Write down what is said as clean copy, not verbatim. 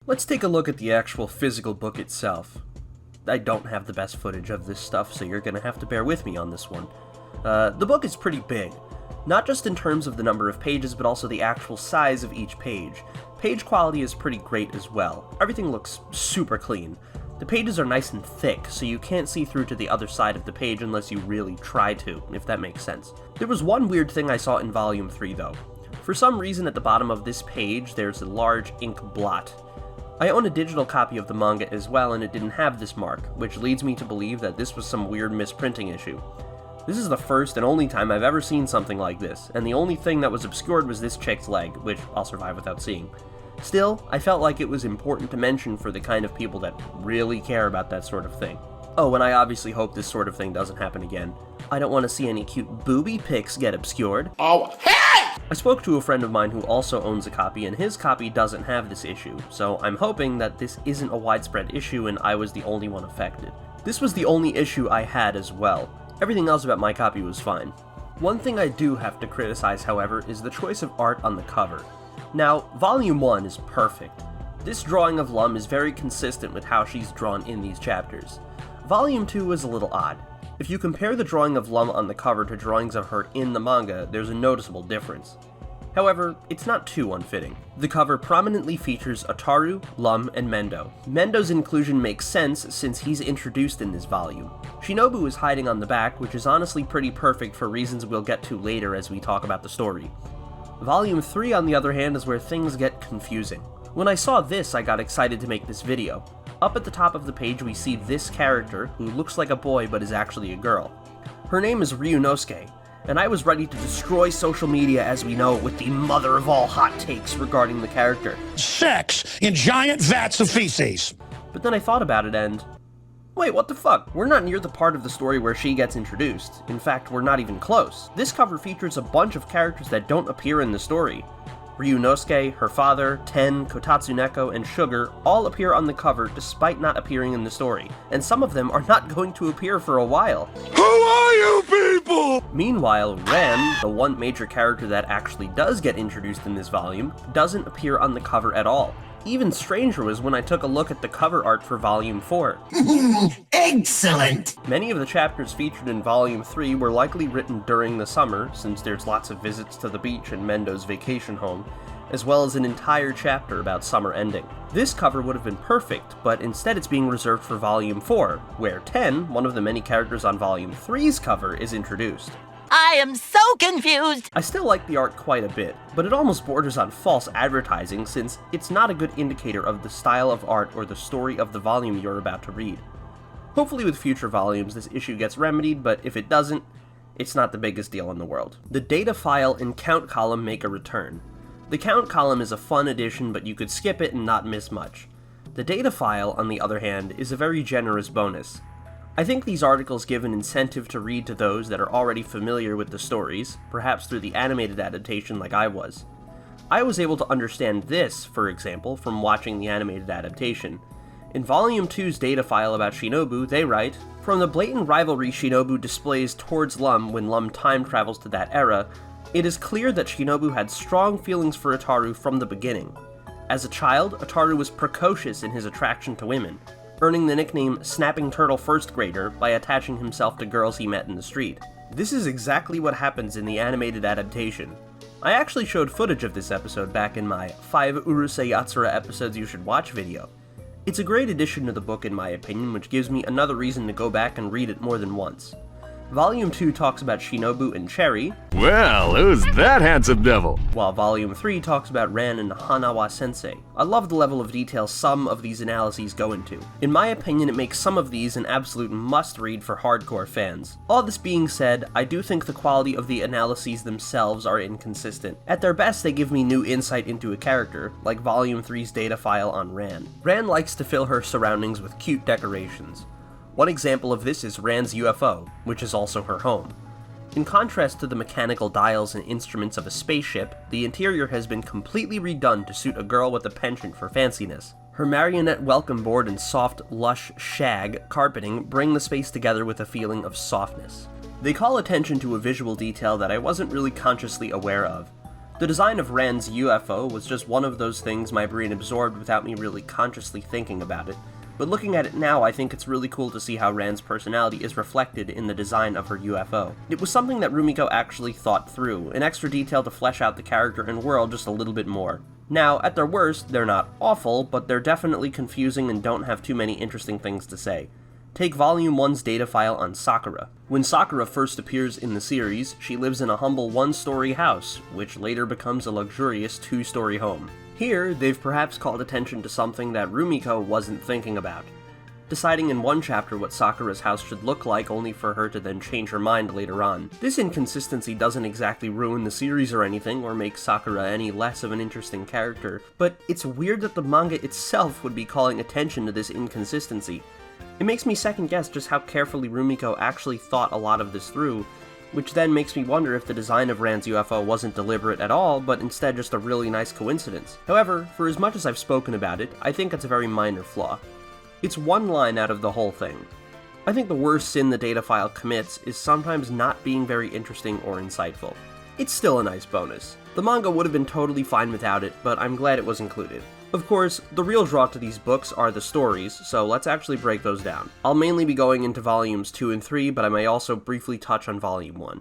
Let's take a look at the actual physical book itself. I don't have the best footage of this stuff, so you're gonna have to bear with me on this one. The book is pretty big, not just in terms of the number of pages, but also the actual size of each page. Page quality is pretty great as well. Everything looks super clean. The pages are nice and thick, so you can't see through to the other side of the page unless you really try to, if that makes sense. There was one weird thing I saw in Volume 3 though. For some reason at the bottom of this page there's a large ink blot. I own a digital copy of the manga as well, and it didn't have this mark, which leads me to believe that this was some weird misprinting issue. This is the first and only time I've ever seen something like this, and the only thing that was obscured was this chick's leg, which I'll survive without seeing. Still, I felt like it was important to mention for the kind of people that really care about that sort of thing. Oh, and I obviously hope this sort of thing doesn't happen again. I don't want to see any cute booby pics get obscured. Oh, hey! I spoke to a friend of mine who also owns a copy, and his copy doesn't have this issue, so I'm hoping that this isn't a widespread issue and I was the only one affected. This was the only issue I had as well. Everything else about my copy was fine. One thing I do have to criticize, however, is the choice of art on the cover. Now, Volume 1 is perfect. This drawing of Lum is very consistent with how she's drawn in these chapters. Volume 2 is a little odd. If you compare the drawing of Lum on the cover to drawings of her in the manga, there's a noticeable difference. However, it's not too unfitting. The cover prominently features Ataru, Lum, and Mendo. Mendo's inclusion makes sense since he's introduced in this volume. Shinobu is hiding on the back, which is honestly pretty perfect for reasons we'll get to later as we talk about the story. Volume 3, on the other hand, is where things get confusing. When I saw this, I got excited to make this video. Up at the top of the page we see this character, who looks like a boy but is actually a girl. Her name is Ryunosuke, and I was ready to destroy social media as we know it with the mother of all hot takes regarding the character. Sex in giant vats of feces. But then I thought about it and... wait, what the fuck? We're not near the part of the story where she gets introduced. In fact, we're not even close. This cover features a bunch of characters that don't appear in the story. Ryunosuke, her father, Ten, Kotatsu Neko, and Sugar all appear on the cover despite not appearing in the story, and some of them are not going to appear for a while. Who are you people? Meanwhile, Ren, the one major character that actually does get introduced in this volume, doesn't appear on the cover at all. Even stranger was when I took a look at the cover art for Volume 4. Excellent! Many of the chapters featured in Volume 3 were likely written during the summer, since there's lots of visits to the beach and Mendo's vacation home, as well as an entire chapter about summer ending. This cover would have been perfect, but instead it's being reserved for Volume 4, where Ten, one of the many characters on Volume 3's cover, is introduced. I am so confused! I still like the art quite a bit, but it almost borders on false advertising since it's not a good indicator of the style of art or the story of the volume you're about to read. Hopefully with future volumes this issue gets remedied, but if it doesn't, it's not the biggest deal in the world. The data file and count column make a return. The count column is a fun addition, but you could skip it and not miss much. The data file, on the other hand, is a very generous bonus. I think these articles give an incentive to read to those that are already familiar with the stories, perhaps through the animated adaptation like I was. I was able to understand this, for example, from watching the animated adaptation. In Volume 2's data file about Shinobu, they write, "From the blatant rivalry Shinobu displays towards Lum when Lum time travels to that era, it is clear that Shinobu had strong feelings for Ataru from the beginning. As a child, Ataru was precocious in his attraction to women, earning the nickname Snapping Turtle First Grader by attaching himself to girls he met in the street. This is exactly what happens in the animated adaptation. I actually showed footage of this episode back in my 5 Urusei Yatsura episodes you should watch video. It's a great addition to the book in my opinion, which gives me another reason to go back and read it more than once. Volume 2 talks about Shinobu and Cherry. Well, who's that handsome devil? While Volume 3 talks about Ran and Hanawa Sensei. I love the level of detail some of these analyses go into. In my opinion, it makes some of these an absolute must-read for hardcore fans. All this being said, I do think the quality of the analyses themselves are inconsistent. At their best, they give me new insight into a character, like Volume 3's data file on Ran. Ran likes to fill her surroundings with cute decorations. One example of this is Ran's UFO, which is also her home. In contrast to the mechanical dials and instruments of a spaceship, the interior has been completely redone to suit a girl with a penchant for fanciness. Her marionette welcome board and soft, lush shag carpeting bring the space together with a feeling of softness. They call attention to a visual detail that I wasn't really consciously aware of. The design of Rand's UFO was just one of those things my brain absorbed without me really consciously thinking about it, but looking at it now, I think it's really cool to see how Rand's personality is reflected in the design of her UFO. It was something that Rumiko actually thought through, an extra detail to flesh out the character and world just a little bit more. Now, at their worst, they're not awful, but they're definitely confusing and don't have too many interesting things to say. Take Volume 1's data file on Sakura. When Sakura first appears in the series, she lives in a humble one-story house, which later becomes a luxurious two-story home. Here, they've perhaps called attention to something that Rumiko wasn't thinking about, deciding in one chapter what Sakura's house should look like only for her to then change her mind later on. This inconsistency doesn't exactly ruin the series or anything, or make Sakura any less of an interesting character, but it's weird that the manga itself would be calling attention to this inconsistency. It makes me second guess just how carefully Rumiko actually thought a lot of this through, which then makes me wonder if the design of Rand's UFO wasn't deliberate at all, but instead just a really nice coincidence. However, for as much as I've spoken about it, I think it's a very minor flaw. It's one line out of the whole thing. I think the worst sin the data file commits is sometimes not being very interesting or insightful. It's still a nice bonus. The manga would have been totally fine without it, but I'm glad it was included. Of course, the real draw to these books are the stories, so let's actually break those down. I'll mainly be going into volumes 2 and 3, but I may also briefly touch on volume 1.